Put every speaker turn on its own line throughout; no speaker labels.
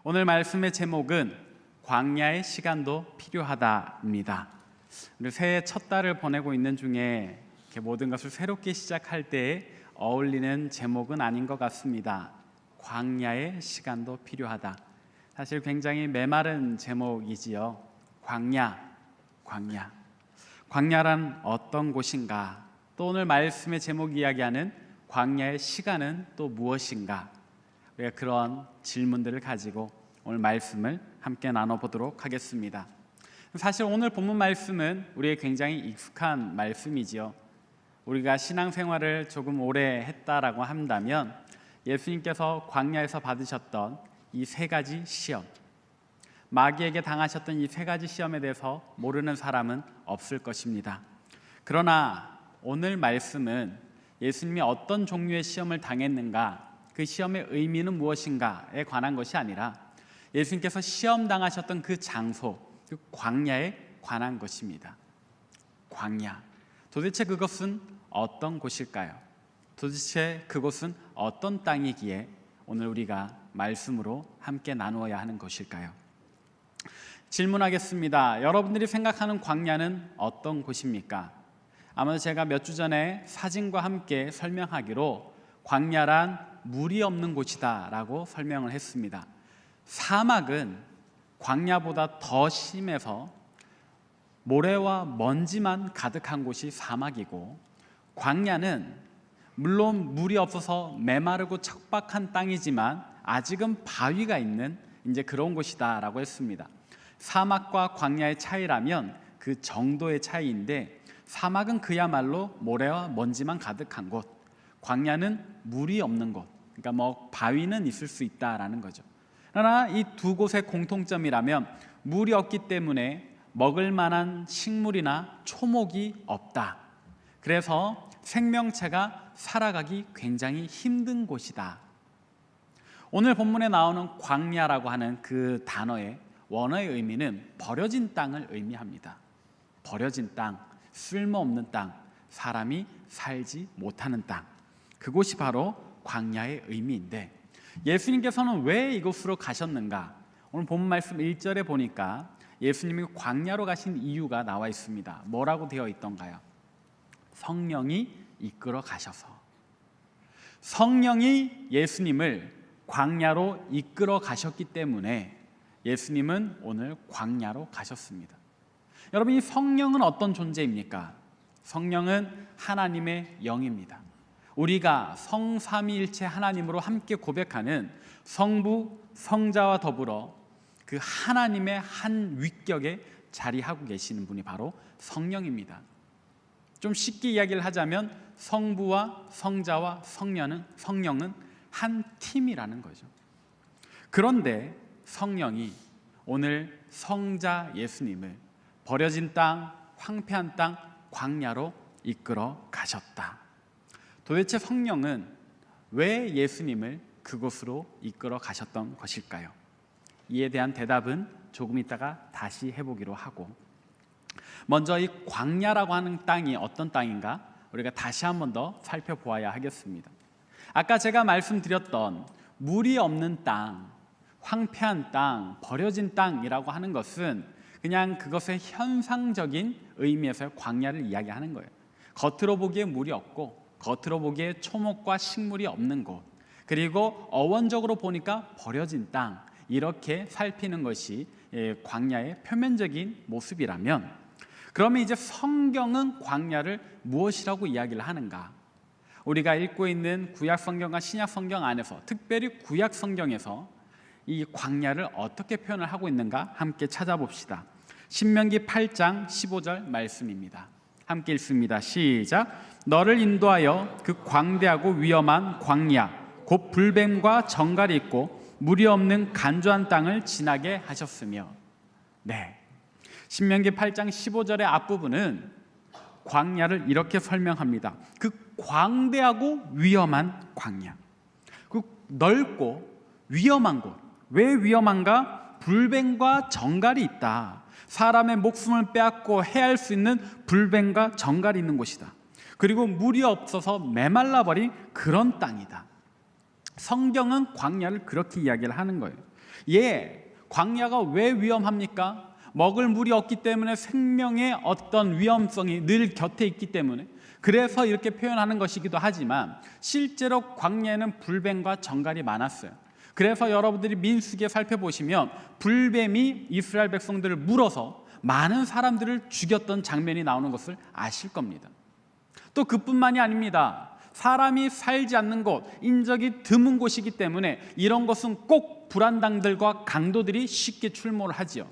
오늘 말씀의 제목은 광야의 시간도 필요하다입니다. 우리 새해 첫 달을 보내고 있는 중에 이렇게 모든 것을 새롭게 시작할 때에 어울리는 제목은 아닌 것 같습니다. 광야의 시간도 필요하다. 사실 굉장히 메마른 제목이지요. 광야란 어떤 곳인가? 또 오늘 말씀의 제목이 이야기하는 광야의 시간은 또 무엇인가? 우리가 그런 질문들을 가지고 오늘 말씀을 함께 나눠보도록 하겠습니다. 사실 오늘 본문 말씀은 우리의 굉장히 익숙한 말씀이지요. 우리가 신앙생활을 조금 오래 했다라고 한다면 예수님께서 광야에서 받으셨던 이 세 가지 시험, 마귀에게 당하셨던 이 세 가지 시험에 대해서 모르는 사람은 없을 것입니다. 그러나 오늘 말씀은 예수님이 어떤 종류의 시험을 당했는가, 그 시험의 의미는 무엇인가에 관한 것이 아니라 예수님께서 시험 당하셨던 그 장소, 그 광야에 관한 것입니다. 광야. 도대체 그것은 어떤 곳일까요? 도대체 그곳은 어떤 땅이기에 오늘 우리가 말씀으로 함께 나누어야 하는 것일까요? 질문하겠습니다. 여러분들이 생각하는 광야는 어떤 곳입니까? 아마도 제가 몇 주 전에 사진과 함께 설명하기로 광야란 물이 없는 곳이다 라고 설명을 했습니다. 사막은 광야보다 더 심해서 모래와 먼지만 가득한 곳이 사막이고, 광야는 물론 물이 없어서 메마르고 척박한 땅이지만 아직은 바위가 있는 이제 그런 곳이다 라고 했습니다. 사막과 광야의 차이라면 그 정도의 차이인데, 사막은 그야말로 모래와 먼지만 가득한 곳, 광야는 물이 없는 곳, 그러니까 바위는 있을 수 있다라는 거죠. 그러나 이 두 곳의 공통점이라면 물이 없기 때문에 먹을 만한 식물이나 초목이 없다. 그래서 생명체가 살아가기 굉장히 힘든 곳이다. 오늘 본문에 나오는 광야라고 하는 그 단어의 원어의 의미는 버려진 땅을 의미합니다. 버려진 땅, 쓸모없는 땅, 사람이 살지 못하는 땅, 그곳이 바로 광야의 의미인데, 예수님께서는 왜 이곳으로 가셨는가? 오늘 본문 말씀 1절에 보니까 예수님이 광야로 가신 이유가 나와 있습니다. 뭐라고 되어 있던가요? 성령이 이끌어 가셔서. 성령이 예수님을 광야로 이끌어 가셨기 때문에 예수님은 오늘 광야로 가셨습니다. 여러분, 이 성령은 어떤 존재입니까? 성령은 하나님의 영입니다. 우리가 성삼위일체 하나님으로 함께 고백하는 성부, 성자와 더불어 그 하나님의 한 위격에 자리하고 계시는 분이 바로 성령입니다. 좀 쉽게 이야기를 하자면 성부와 성자와 성령은 한 팀이라는 거죠. 그런데 성령이 오늘 성자 예수님을 버려진 땅, 황폐한 땅, 광야로 이끌어 가셨다. 도대체 성령은 왜 예수님을 그곳으로 이끌어 가셨던 것일까요? 이에 대한 대답은 조금 있다가 다시 해보기로 하고, 먼저 이 광야라고 하는 땅이 어떤 땅인가 우리가 다시 한 번 더 살펴보아야 하겠습니다. 아까 제가 말씀드렸던 물이 없는 땅, 황폐한 땅, 버려진 땅이라고 하는 것은 그냥 그것의 현상적인 의미에서의 광야를 이야기하는 거예요. 겉으로 보기에 물이 없고, 겉으로 보기에 초목과 식물이 없는 곳, 그리고 어원적으로 보니까 버려진 땅, 이렇게 살피는 것이 광야의 표면적인 모습이라면, 그러면 이제 성경은 광야를 무엇이라고 이야기를 하는가? 우리가 읽고 있는 구약 성경과 신약 성경 안에서, 특별히 구약 성경에서 이 광야를 어떻게 표현을 하고 있는가 함께 찾아봅시다. 신명기 8장 15절 말씀입니다. 함께 읽습니다. 시작. 너를 인도하여 그 광대하고 위험한 광야, 곧 불뱀과 정갈이 있고 물이 없는 간조한 땅을 지나게 하셨으며. 네, 신명기 8장 15절의 앞부분은 광야를 이렇게 설명합니다. 그 광대하고 위험한 광야, 그 넓고 위험한 곳. 왜 위험한가? 불뱀과 정갈이 있다. 사람의 목숨을 빼앗고 해할 수 있는 불뱀과 정갈이 있는 곳이다. 그리고 물이 없어서 메말라버린 그런 땅이다. 성경은 광야를 그렇게 이야기를 하는 거예요. 광야가 왜 위험합니까? 먹을 물이 없기 때문에 생명의 어떤 위험성이 늘 곁에 있기 때문에 그래서 이렇게 표현하는 것이기도 하지만 실제로 광야에는 불뱀과 정갈이 많았어요. 그래서 여러분들이 민수기에 살펴보시면 불뱀이 이스라엘 백성들을 물어서 많은 사람들을 죽였던 장면이 나오는 것을 아실 겁니다. 또 그뿐만이 아닙니다. 사람이 살지 않는 곳, 인적이 드문 곳이기 때문에 이런 곳은 꼭 불안당들과 강도들이 쉽게 출몰을 하지요.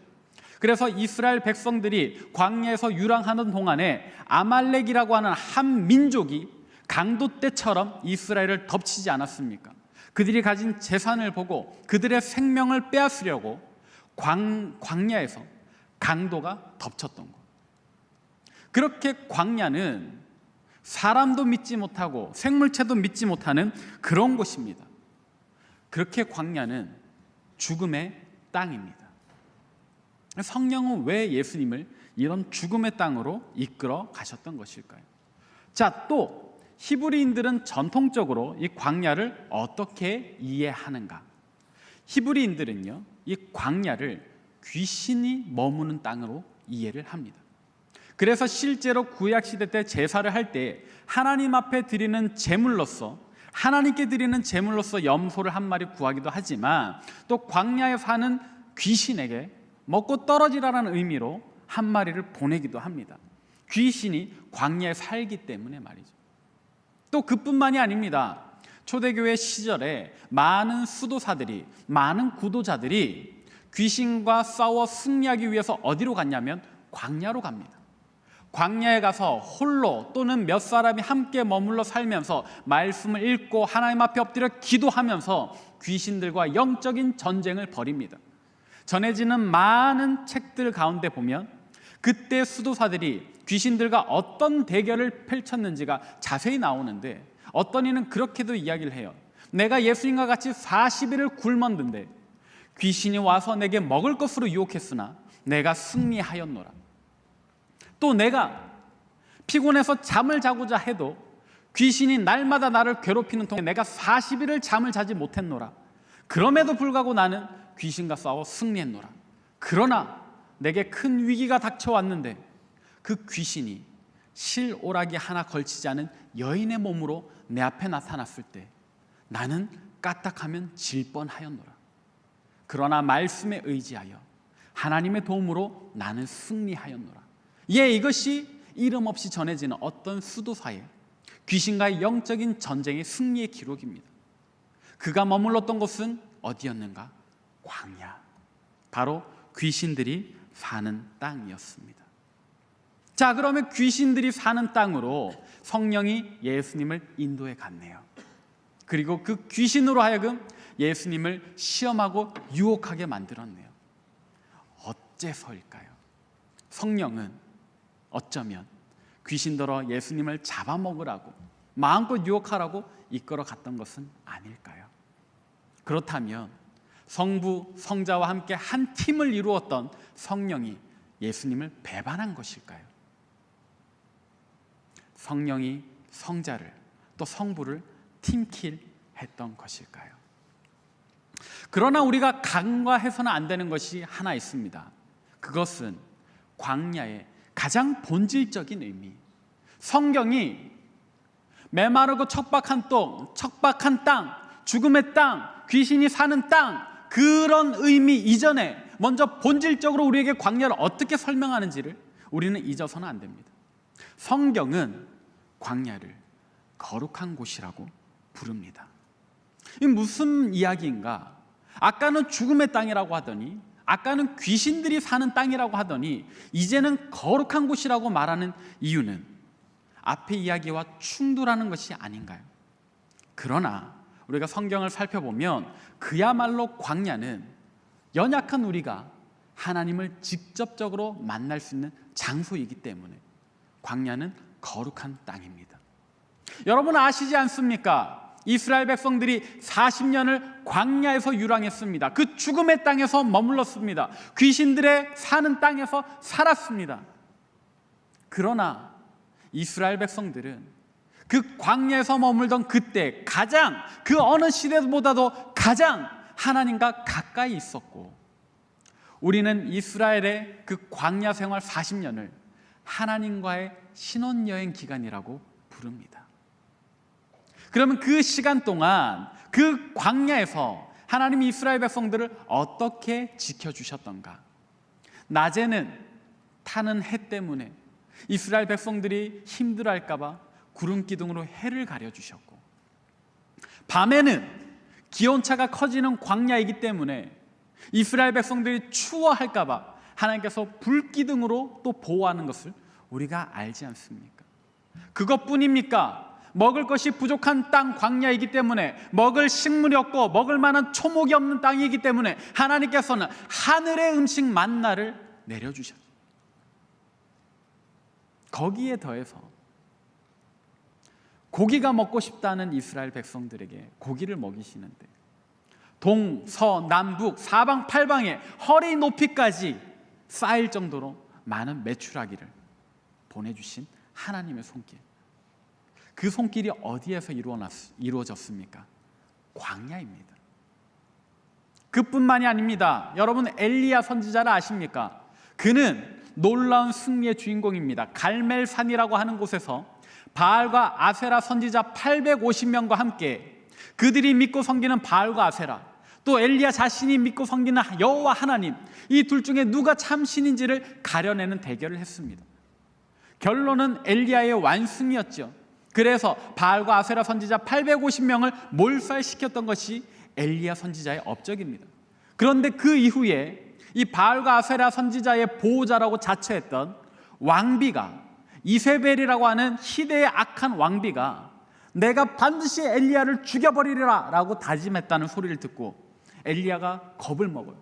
그래서 이스라엘 백성들이 광야에서 유랑하는 동안에 아말렉이라고 하는 한 민족이 강도 때처럼 이스라엘을 덮치지 않았습니까? 그들이 가진 재산을 보고 그들의 생명을 빼앗으려고 광야에서 강도가 덮쳤던 것. 그렇게 광야는 사람도 믿지 못하고 생물체도 믿지 못하는 그런 곳입니다. 그렇게 광야는 죽음의 땅입니다. 성령은 왜 예수님을 이런 죽음의 땅으로 이끌어 가셨던 것일까요? 자, 또 히브리인들은 전통적으로 이 광야를 어떻게 이해하는가? 히브리인들은요, 이 광야를 귀신이 머무는 땅으로 이해를 합니다. 그래서 실제로 구약시대 때 제사를 할 때 하나님 앞에 드리는 제물로서, 하나님께 드리는 제물로서 염소를 한 마리 구하기도 하지만 또 광야에 사는 귀신에게 먹고 떨어지라는 의미로 한 마리를 보내기도 합니다. 귀신이 광야에 살기 때문에 말이죠. 또 그뿐만이 아닙니다. 초대교회 시절에 많은 수도사들이, 많은 구도자들이 귀신과 싸워 승리하기 위해서 어디로 갔냐면 광야로 갑니다. 광야에 가서 홀로 또는 몇 사람이 함께 머물러 살면서 말씀을 읽고 하나님 앞에 엎드려 기도하면서 귀신들과 영적인 전쟁을 벌입니다. 전해지는 많은 책들 가운데 보면 그때 수도사들이 귀신들과 어떤 대결을 펼쳤는지가 자세히 나오는데 어떤 이는 그렇게도 이야기를 해요. 내가 예수님과 같이 40일을 굶었는데 귀신이 와서 내게 먹을 것으로 유혹했으나 내가 승리하였노라. 또 내가 피곤해서 잠을 자고자 해도 귀신이 날마다 나를 괴롭히는 동안 내가 40일을 잠을 자지 못했노라. 그럼에도 불구하고 나는 귀신과 싸워 승리했노라. 그러나 내게 큰 위기가 닥쳐왔는데 그 귀신이 실오라기 하나 걸치지 않은 여인의 몸으로 내 앞에 나타났을 때 나는 까딱하면 질 뻔하였노라. 그러나 말씀에 의지하여 하나님의 도움으로 나는 승리하였노라. 이것이 이름 없이 전해지는 어떤 수도사의 귀신과의 영적인 전쟁의 승리의 기록입니다. 그가 머물렀던 곳은 어디였는가? 광야. 바로 귀신들이 사는 땅이었습니다. 자, 그러면 귀신들이 사는 땅으로 성령이 예수님을 인도해 갔네요. 그리고 그 귀신으로 하여금 예수님을 시험하고 유혹하게 만들었네요. 어째서일까요? 성령은 어쩌면 귀신들어 예수님을 잡아먹으라고 마음껏 유혹하라고 이끌어 갔던 것은 아닐까요? 그렇다면 성부, 성자와 함께 한 팀을 이루었던 성령이 예수님을 배반한 것일까요? 성령이 성자를 또 성부를 팀킬했던 것일까요? 그러나 우리가 간과해서는 안 되는 것이 하나 있습니다. 그것은 광야의 가장 본질적인 의미, 성경이 메마르고 척박한 땅, 죽음의 땅, 귀신이 사는 땅, 그런 의미 이전에 먼저 본질적으로 우리에게 광야를 어떻게 설명하는지를 우리는 잊어서는 안 됩니다. 성경은 광야를 거룩한 곳이라고 부릅니다. 이 무슨 이야기인가? 아까는 죽음의 땅이라고 하더니, 아까는 귀신들이 사는 땅이라고 하더니 이제는 거룩한 곳이라고 말하는 이유는 앞의 이야기와 충돌하는 것이 아닌가요? 그러나 우리가 성경을 살펴보면 그야말로 광야는 연약한 우리가 하나님을 직접적으로 만날 수 있는 장소이기 때문에 광야는 거룩한 땅입니다. 여러분 아시지 않습니까? 이스라엘 백성들이 40년을 광야에서 유랑했습니다. 그 죽음의 땅에서 머물렀습니다. 귀신들의 사는 땅에서 살았습니다. 그러나 이스라엘 백성들은 그 광야에서 머물던 그때 가장 그 어느 시대보다도 가장 하나님과 가까이 있었고, 우리는 이스라엘의 그 광야 생활 40년을 하나님과의 신혼여행 기간이라고 부릅니다. 그러면 그 시간 동안 그 광야에서 하나님이 이스라엘 백성들을 어떻게 지켜주셨던가? 낮에는 타는 해 때문에 이스라엘 백성들이 힘들어할까 봐 구름 기둥으로 해를 가려주셨고, 밤에는 기온차가 커지는 광야이기 때문에 이스라엘 백성들이 추워할까 봐 하나님께서 불기둥으로 또 보호하는 것을 우리가 알지 않습니까? 그것뿐입니까? 먹을 것이 부족한 땅 광야이기 때문에, 먹을 식물이 없고 먹을 만한 초목이 없는 땅이기 때문에 하나님께서는 하늘의 음식 만나를 내려주셨죠. 거기에 더해서 고기가 먹고 싶다는 이스라엘 백성들에게 고기를 먹이시는데, 동서남북 사방팔방에 허리 높이까지 쌓일 정도로 많은 메추라기를 보내주신 하나님의 손길, 그 손길이 어디에서 이루어졌습니까? 광야입니다. 그뿐만이 아닙니다. 여러분, 엘리야 선지자를 아십니까? 그는 놀라운 승리의 주인공입니다. 갈멜산이라고 하는 곳에서 바알과 아세라 선지자 850명과 함께 그들이 믿고 섬기는 바알과 아세라, 또 엘리야 자신이 믿고 섬기는 여호와 하나님, 이 둘 중에 누가 참 신인지를 가려내는 대결을 했습니다. 결론은 엘리야의 완승이었죠. 그래서 바알과 아세라 선지자 850명을 몰살시켰던 것이 엘리야 선지자의 업적입니다. 그런데 그 이후에 이 바알과 아세라 선지자의 보호자라고 자처했던 왕비가, 이세벨이라고 하는 희대의 악한 왕비가 내가 반드시 엘리야를 죽여버리리라 라고 다짐했다는 소리를 듣고 엘리야가 겁을 먹어요.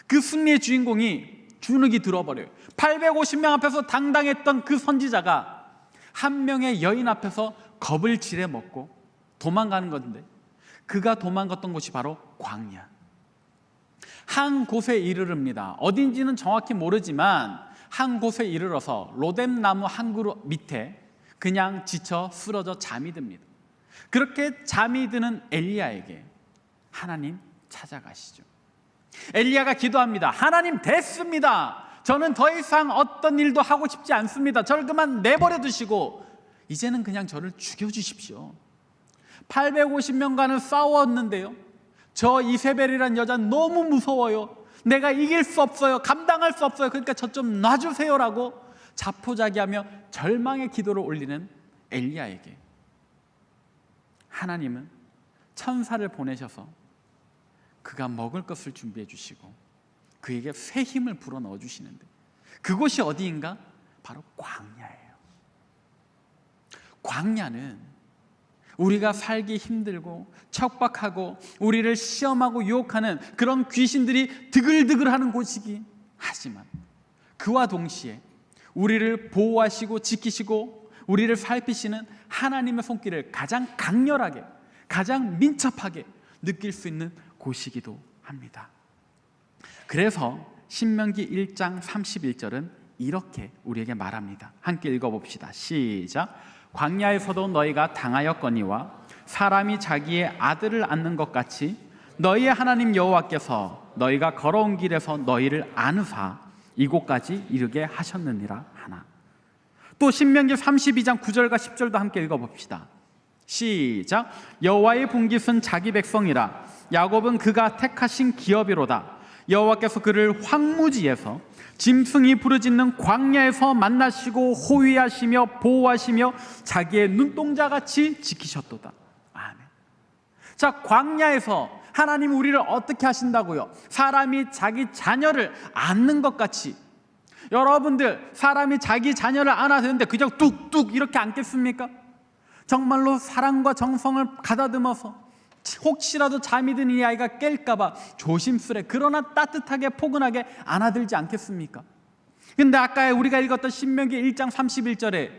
그 승리의 주인공이 주눅이 들어버려요. 850명 앞에서 당당했던 그 선지자가 한 명의 여인 앞에서 겁을 지레 먹고 도망가는 건데, 그가 도망갔던 곳이 바로 광야, 한 곳에 이르릅니다. 어딘지는 정확히 모르지만 한 곳에 이르러서 로뎀나무 한 그루 밑에 그냥 지쳐 쓰러져 잠이 듭니다. 그렇게 잠이 드는 엘리야에게 하나님 찾아가시죠. 엘리야가 기도합니다. 하나님, 됐습니다. 저는 더 이상 어떤 일도 하고 싶지 않습니다. 저를 그만 내버려 두시고 이제는 그냥 저를 죽여주십시오. 850명과는 싸웠는데요, 저 이세벨이란 여자 너무 무서워요. 내가 이길 수 없어요. 감당할 수 없어요. 그러니까 저 좀 놔주세요라고 자포자기하며 절망의 기도를 올리는 엘리야에게 하나님은 천사를 보내셔서 그가 먹을 것을 준비해 주시고 그에게 새 힘을 불어넣어 주시는데, 그곳이 어디인가? 바로 광야예요. 광야는 우리가 살기 힘들고 척박하고 우리를 시험하고 유혹하는 그런 귀신들이 드글드글하는 곳이긴 하지만, 그와 동시에 우리를 보호하시고 지키시고 우리를 살피시는 하나님의 손길을 가장 강렬하게, 가장 민첩하게 느낄 수 있는 곳이기도 합니다. 그래서 신명기 1장 31절은 이렇게 우리에게 말합니다. 함께 읽어봅시다. 시작. 광야에서도 너희가 당하였거니와 사람이 자기의 아들을 안는 것 같이 너희의 하나님 여호와께서 너희가 걸어온 길에서 너희를 안으사 이곳까지 이르게 하셨느니라 하나. 또 신명기 32장 9절과 10절도 함께 읽어봅시다. 시작. 여호와의 분깃은 자기 백성이라 야곱은 그가 택하신 기업이로다. 여호와께서 그를 황무지에서 짐승이 부르짖는 광야에서 만나시고 호위하시며 보호하시며 자기의 눈동자같이 지키셨도다. 아멘. 자, 광야에서 하나님 우리를 어떻게 하신다고요? 사람이 자기 자녀를 안는 것 같이. 여러분들, 사람이 자기 자녀를 안아야 되는데 그냥 뚝뚝 이렇게 안겠습니까? 정말로 사랑과 정성을 가다듬어서 혹시라도 잠이 든 이 아이가 깰까봐 조심스레, 그러나 따뜻하게 포근하게 안아들지 않겠습니까? 근데 아까 우리가 읽었던 신명기 1장 31절에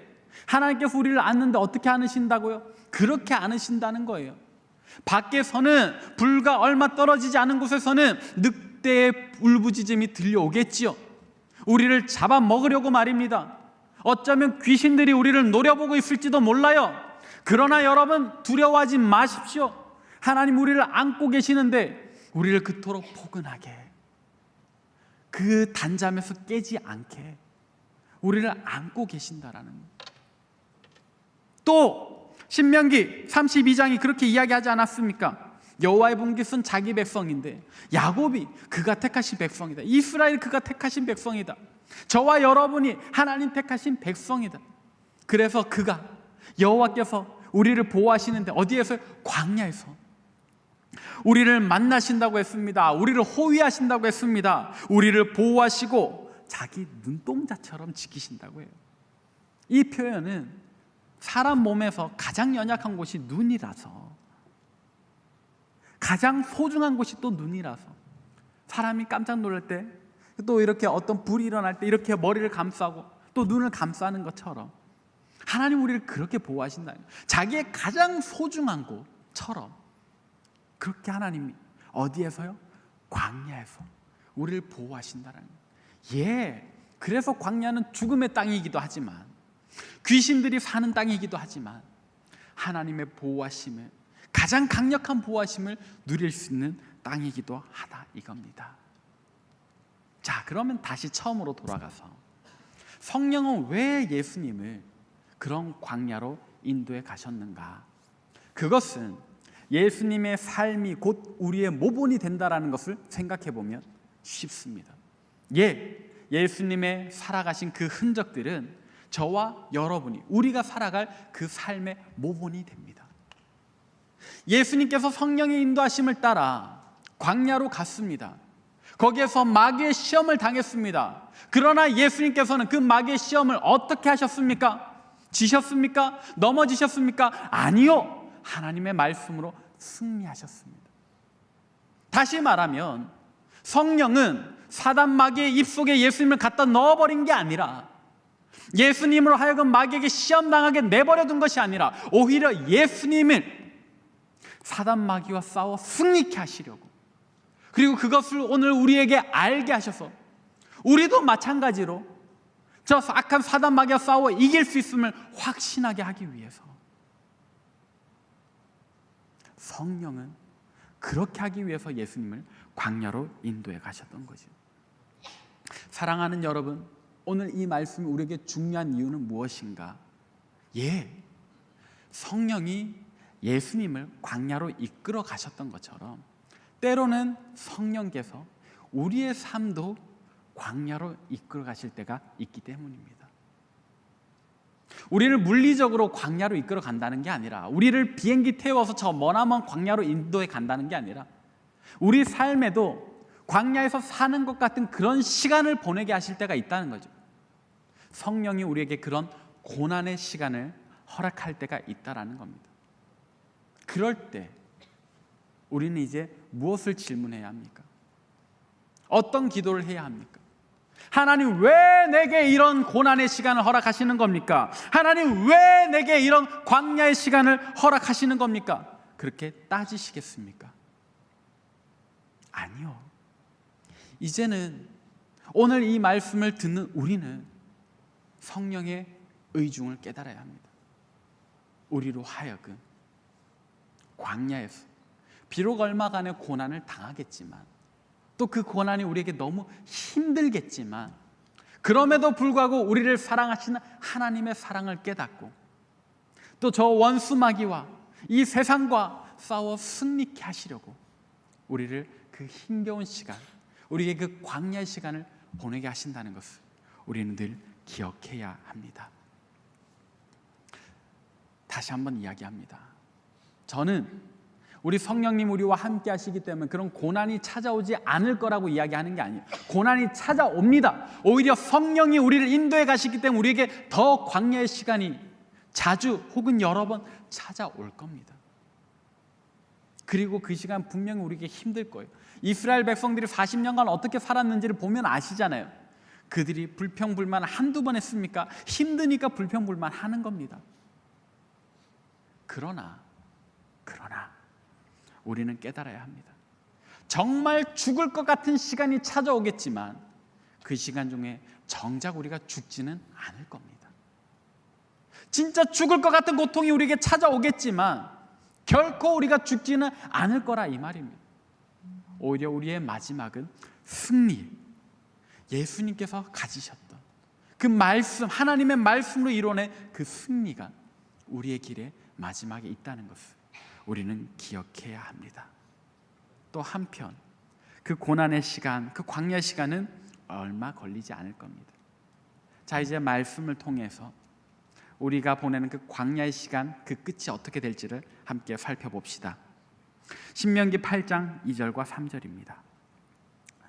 하나님께서 우리를 안는데 어떻게 안으신다고요? 그렇게 안으신다는 거예요. 밖에서는 불과 얼마 떨어지지 않은 곳에서는 늑대의 울부짖음이 들려오겠지요. 우리를 잡아먹으려고 말입니다. 어쩌면 귀신들이 우리를 노려보고 있을지도 몰라요. 그러나 여러분, 두려워하지 마십시오. 하나님 우리를 안고 계시는데 우리를 그토록 포근하게, 그 단잠에서 깨지 않게 우리를 안고 계신다라는 거예요. 또 신명기 32장이 그렇게 이야기하지 않았습니까? 여호와의 분깃은 자기 백성인데 야곱이 그가 택하신 백성이다. 이스라엘 그가 택하신 백성이다. 저와 여러분이 하나님 택하신 백성이다. 그래서 그가, 여호와께서 우리를 보호하시는데 어디에서? 광야에서 우리를 만나신다고 했습니다. 우리를 호위하신다고 했습니다. 우리를 보호하시고 자기 눈동자처럼 지키신다고 해요. 이 표현은 사람 몸에서 가장 연약한 곳이 눈이라서, 가장 소중한 곳이 또 눈이라서, 사람이 깜짝 놀랄 때, 또 이렇게 어떤 불이 일어날 때 이렇게 머리를 감싸고 또 눈을 감싸는 것처럼 하나님 우리를 그렇게 보호하신다. 자기의 가장 소중한 곳처럼 그렇게 하나님이 어디에서요? 광야에서 우리를 보호하신다는 거예요. 그래서 광야는 죽음의 땅이기도 하지만, 귀신들이 사는 땅이기도 하지만 하나님의 보호하심을, 가장 강력한 보호하심을 누릴 수 있는 땅이기도 하다 이겁니다. 자, 그러면 다시 처음으로 돌아가서 성령은 왜 예수님을 그런 광야로 인도해 가셨는가? 그것은 예수님의 삶이 곧 우리의 모본이 된다라는 것을 생각해 보면 쉽습니다. 예수님의 살아가신 그 흔적들은 저와 여러분이, 우리가 살아갈 그 삶의 모본이 됩니다. 예수님께서 성령의 인도하심을 따라 광야로 갔습니다. 거기에서 마귀의 시험을 당했습니다. 그러나 예수님께서는 그 마귀의 시험을 어떻게 하셨습니까? 지셨습니까? 넘어지셨습니까? 아니요. 하나님의 말씀으로 승리하셨습니다. 다시 말하면 성령은 사단 마귀의 입속에 예수님을 갖다 넣어버린 게 아니라, 예수님으로 하여금 마귀에게 시험당하게 내버려둔 것이 아니라 오히려 예수님을 사단 마귀와 싸워 승리케 하시려고, 그리고 그것을 오늘 우리에게 알게 하셔서 우리도 마찬가지로 저 악한 사단 마귀와 싸워 이길 수 있음을 확신하게 하기 위해서 성령은 그렇게 하기 위해서 예수님을 광야로 인도해 가셨던 거죠. 사랑하는 여러분, 오늘 이 말씀이 우리에게 중요한 이유는 무엇인가? 성령이 예수님을 광야로 이끌어 가셨던 것처럼 때로는 성령께서 우리의 삶도 광야로 이끌어 가실 때가 있기 때문입니다. 우리를 물리적으로 광야로 이끌어 간다는 게 아니라, 우리를 비행기 태워서 저 머나먼 광야로 인도해 간다는 게 아니라, 우리 삶에도 광야에서 사는 것 같은 그런 시간을 보내게 하실 때가 있다는 거죠. 성령이 우리에게 그런 고난의 시간을 허락할 때가 있다라는 겁니다. 그럴 때 우리는 이제 무엇을 질문해야 합니까? 어떤 기도를 해야 합니까? 하나님, 왜 내게 이런 고난의 시간을 허락하시는 겁니까? 하나님, 왜 내게 이런 광야의 시간을 허락하시는 겁니까? 그렇게 따지시겠습니까? 아니요. 이제는 오늘 이 말씀을 듣는 우리는 성령의 의중을 깨달아야 합니다. 우리로 하여금 광야에서 비록 얼마간의 고난을 당하겠지만, 또 그 고난이 우리에게 너무 힘들겠지만, 그럼에도 불구하고 우리를 사랑하시는 하나님의 사랑을 깨닫고, 또 저 원수 마귀와 이 세상과 싸워 승리케 하시려고 우리를 그 힘겨운 시간, 우리의 그 광야의 시간을 보내게 하신다는 것을 우리는 늘 기억해야 합니다. 다시 한번 이야기합니다. 저는 우리 성령님 우리와 함께 하시기 때문에 그런 고난이 찾아오지 않을 거라고 이야기하는 게 아니에요. 고난이 찾아옵니다. 오히려 성령이 우리를 인도해 가시기 때문에 우리에게 더 광야의 시간이 자주 혹은 여러 번 찾아올 겁니다. 그리고 그 시간 분명히 우리에게 힘들 거예요. 이스라엘 백성들이 40년간 어떻게 살았는지를 보면 아시잖아요. 그들이 불평불만 한두 번 했습니까? 힘드니까 불평불만 하는 겁니다. 그러나 우리는 깨달아야 합니다. 정말 죽을 것 같은 시간이 찾아오겠지만 그 시간 중에 정작 우리가 죽지는 않을 겁니다. 진짜 죽을 것 같은 고통이 우리에게 찾아오겠지만 결코 우리가 죽지는 않을 거라 이 말입니다. 오히려 우리의 마지막은 승리, 예수님께서 가지셨던 그 말씀, 하나님의 말씀으로 이뤄낸 그 승리가 우리의 길의 마지막에 있다는 것을 우리는 기억해야 합니다. 또 한편 그 고난의 시간, 그 광야의 시간은 얼마 걸리지 않을 겁니다. 자, 이제 말씀을 통해서 우리가 보내는 그 광야의 시간, 그 끝이 어떻게 될지를 함께 살펴봅시다. 신명기 8장 2절과 3절입니다.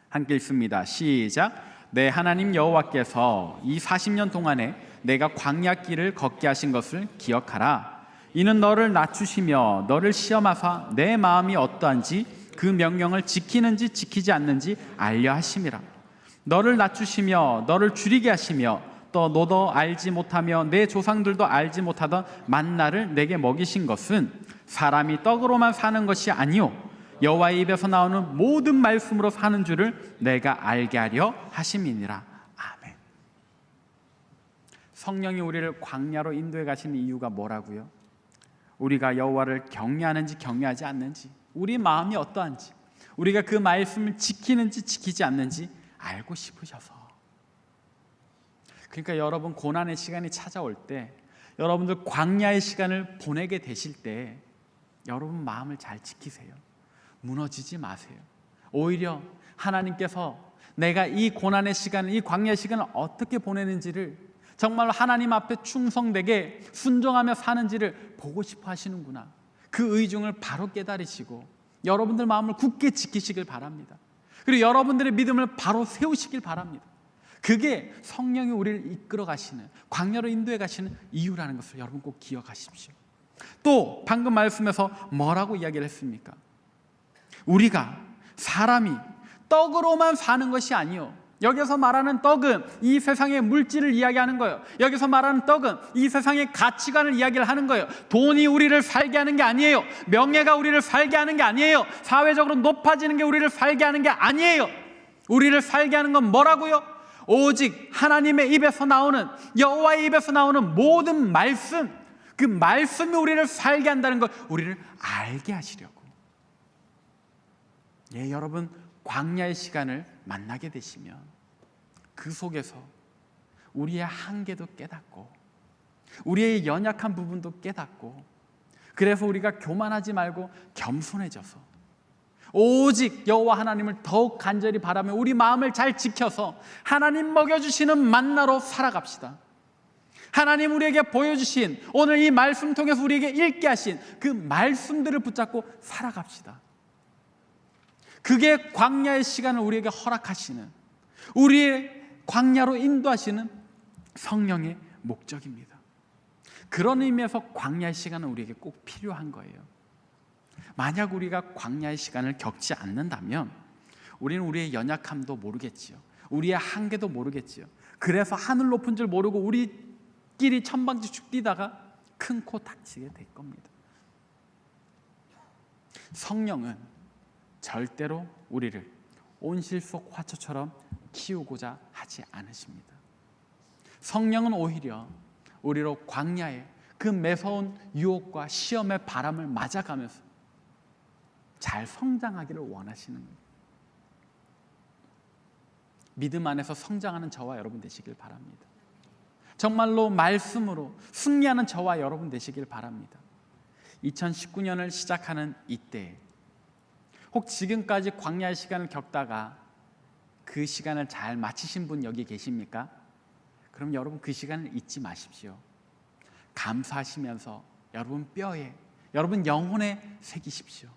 함께 읽습니다. 시작. 내 하나님 여호와께서 이 40년 동안에 내가 광야 길을 걷게 하신 것을 기억하라. 이는 너를 낮추시며 너를 시험하사 내 마음이 어떠한지 그 명령을 지키는지 지키지 않는지 알려 하심이라. 너를 낮추시며 너를 줄이게 하시며 또 너도 알지 못하며 내 조상들도 알지 못하던 만나를 내게 먹이신 것은 사람이 떡으로만 사는 것이 아니요 여호와의 입에서 나오는 모든 말씀으로 사는 줄을 내가 알게 하려 하심이니라. 아멘. 성령이 우리를 광야로 인도해 가시는 이유가 뭐라고요? 우리가 여호와를 경외하는지 경외하지 않는지, 우리 마음이 어떠한지, 우리가 그 말씀을 지키는지 지키지 않는지 알고 싶으셔서. 그러니까 여러분, 고난의 시간이 찾아올 때, 여러분들 광야의 시간을 보내게 되실 때 여러분 마음을 잘 지키세요. 무너지지 마세요. 오히려 하나님께서 내가 이 고난의 시간을, 이 광야의 시간을 어떻게 보내는지를, 정말로 하나님 앞에 충성되게 순종하며 사는지를 보고 싶어 하시는구나, 그 의중을 바로 깨달으시고 여러분들 마음을 굳게 지키시길 바랍니다. 그리고 여러분들의 믿음을 바로 세우시길 바랍니다. 그게 성령이 우리를 이끌어 가시는, 광야로 인도해 가시는 이유라는 것을 여러분 꼭 기억하십시오. 또 방금 말씀에서 뭐라고 이야기를 했습니까? 우리가 사람이 떡으로만 사는 것이 아니요, 여기서 말하는 떡은 이 세상의 물질을 이야기하는 거예요. 여기서 말하는 떡은 이 세상의 가치관을 이야기를 하는 거예요. 돈이 우리를 살게 하는 게 아니에요. 명예가 우리를 살게 하는 게 아니에요. 사회적으로 높아지는 게 우리를 살게 하는 게 아니에요. 우리를 살게 하는 건 뭐라고요? 오직 하나님의 입에서 나오는, 여호와의 입에서 나오는 모든 말씀, 그 말씀이 우리를 살게 한다는 것, 우리를 알게 하시려고. 예, 여러분, 광야의 시간을 만나게 되시면 그 속에서 우리의 한계도 깨닫고 우리의 연약한 부분도 깨닫고, 그래서 우리가 교만하지 말고 겸손해져서 오직 여호와 하나님을 더욱 간절히 바라며 우리 마음을 잘 지켜서 하나님 먹여주시는 만나로 살아갑시다. 하나님 우리에게 보여주신, 오늘 이 말씀 통해서 우리에게 읽게 하신 그 말씀들을 붙잡고 살아갑시다. 그게 광야의 시간을 우리에게 허락하시는, 우리의 광야로 인도하시는 성령의 목적입니다. 그런 의미에서 광야의 시간은 우리에게 꼭 필요한 거예요. 만약 우리가 광야의 시간을 겪지 않는다면 우리는 우리의 연약함도 모르겠지요. 우리의 한계도 모르겠지요. 그래서 하늘 높은 줄 모르고 우리끼리 천방지축 뛰다가 큰 코 다치게 될 겁니다. 성령은 절대로 우리를 온실 속 화초처럼 키우고자 하지 않으십니다. 성령은 오히려 우리로 광야의 그 매서운 유혹과 시험의 바람을 맞아가면서 잘 성장하기를 원하시는 거예요. 믿음 안에서 성장하는 저와 여러분 되시길 바랍니다. 정말로 말씀으로 승리하는 저와 여러분 되시길 바랍니다. 2019년을 시작하는 이때, 혹 지금까지 광야의 시간을 겪다가 그 시간을 잘 마치신 분 여기 계십니까? 그럼 여러분 그 시간을 잊지 마십시오. 감사하시면서 여러분 뼈에, 여러분 영혼에 새기십시오.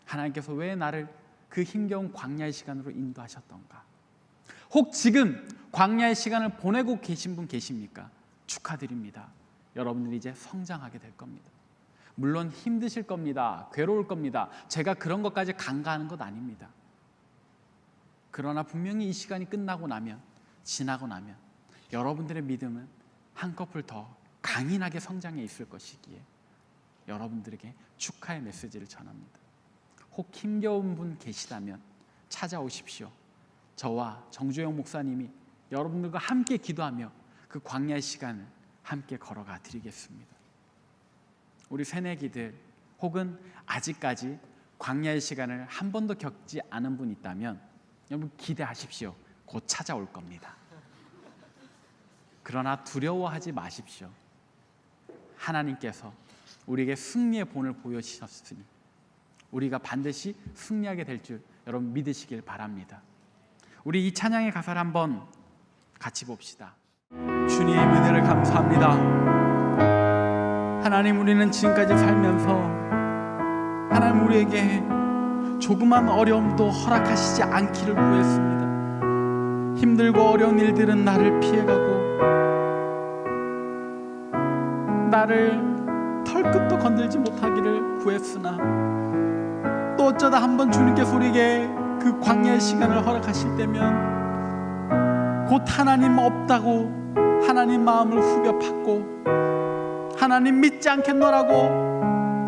하나님께서 왜 나를 그 힘겨운 광야의 시간으로 인도하셨던가? 혹 지금 광야의 시간을 보내고 계신 분 계십니까? 축하드립니다. 여러분들이 이제 성장하게 될 겁니다. 물론 힘드실 겁니다. 괴로울 겁니다. 제가 그런 것까지 간과하는 것 아닙니다. 그러나 분명히 이 시간이 끝나고 나면, 지나고 나면 여러분들의 믿음은 한꺼풀 더 강인하게 성장해 있을 것이기에 여러분들에게 축하의 메시지를 전합니다. 혹 힘겨운 분 계시다면 찾아오십시오. 저와 정주영 목사님이 여러분들과 함께 기도하며 그 광야의 시간을 함께 걸어가 드리겠습니다. 우리 새내기들, 혹은 아직까지 광야의 시간을 한 번도 겪지 않은 분 있다면 여러분 기대하십시오. 곧 찾아올 겁니다. 그러나 두려워하지 마십시오. 하나님께서 우리에게 승리의 본을 보여주셨으니 우리가 반드시 승리하게 될 줄 여러분 믿으시길 바랍니다. 우리 이 찬양의 가사를 한번 같이 봅시다. 주님의 은혜를 감사합니다. 하나님, 우리는 지금까지 살면서 하나님 우리에게 조그만 어려움도 허락하시지 않기를 구했습니다. 힘들고 어려운 일들은 나를 피해가고 나를 털끝도 건들지 못하기를 구했으나 또 어쩌다 한번 주님께서 우리에게 그 광야의 시간을 허락하실 때면 곧 하나님 없다고 하나님 마음을 후벼 팠고 하나님 믿지 않겠노라고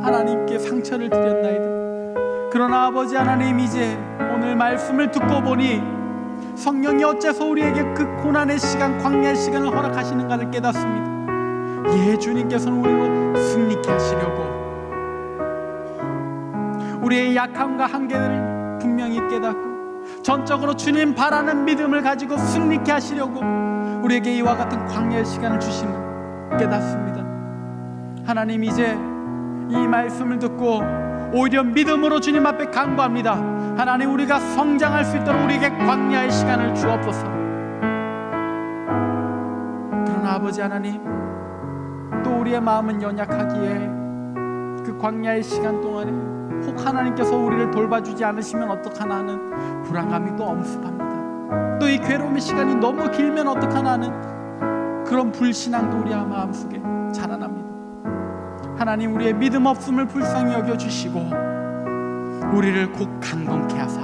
하나님께 상처를 드렸나이다. 그러나 아버지 하나님, 이제 오늘 말씀을 듣고 보니 성령이 어째서 우리에게 그 고난의 시간, 광야의 시간을 허락하시는가를 깨닫습니다. 예, 주님께서는 우리로 승리케 하시려고 우리의 약함과 한계를 분명히 깨닫고 전적으로 주님 바라는 믿음을 가지고 승리케 하시려고 우리에게 이와 같은 광야의 시간을 주심을 깨닫습니다. 하나님, 이제 이 말씀을 듣고 오히려 믿음으로 주님 앞에 간구합니다. 하나님, 우리가 성장할 수 있도록 우리에게 광야의 시간을 주옵소서. 그러나 아버지 하나님, 또 우리의 마음은 연약하기에 그 광야의 시간 동안에 혹 하나님께서 우리를 돌봐주지 않으시면 어떡하나 하는 불안감이 또 엄습합니다. 또 이 괴로움의 시간이 너무 길면 어떡하나 하는 그런 불신앙도 우리 마음속에 자라납니다. 하나님, 우리의 믿음 없음을 불쌍히 여겨주시고 우리를 곧 강건케 하사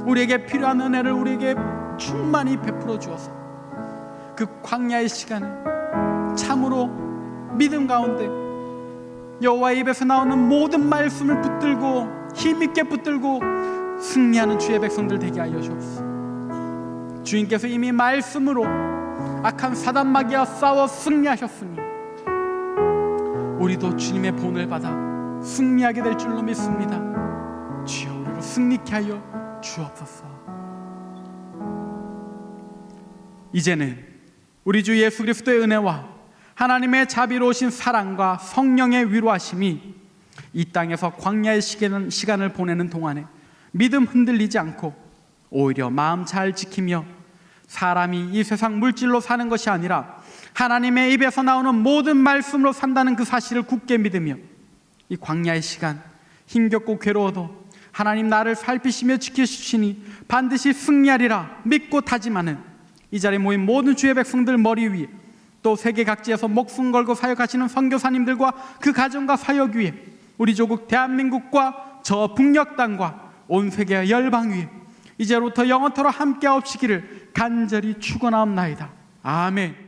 우리에게 필요한 은혜를 우리에게 충만히 베풀어 주어서 그 광야의 시간에 참으로 믿음 가운데 여호와의 입에서 나오는 모든 말씀을 붙들고 힘있게 붙들고 승리하는 주의 백성들 되게 하여 주옵소서. 주님께서 이미 말씀으로 악한 사단 마귀와 싸워 승리하셨으니 우리도 주님의 본을 받아 승리하게 될 줄로 믿습니다. 주여, 우리로 승리케 하여 주옵소서. 이제는 우리 주 예수 그리스도의 은혜와 하나님의 자비로우신 사랑과 성령의 위로하심이 이 땅에서 광야의 시간을 보내는 동안에 믿음 흔들리지 않고 오히려 마음 잘 지키며 사람이 이 세상 물질로 사는 것이 아니라 하나님의 입에서 나오는 모든 말씀으로 산다는 그 사실을 굳게 믿으며 이 광야의 시간 힘겹고 괴로워도 하나님 나를 살피시며 지켜주시니 반드시 승리하리라 믿고 다짐하는 이 자리에 모인 모든 주의 백성들 머리 위에 또 세계 각지에서 목숨 걸고 사역하시는 선교사님들과 그 가정과 사역 위에 우리 조국 대한민국과 저 북녘 땅과 온 세계 열방 위에 이제로부터 영원토록 함께하옵시기를 간절히 축원하옵나이다. 아멘.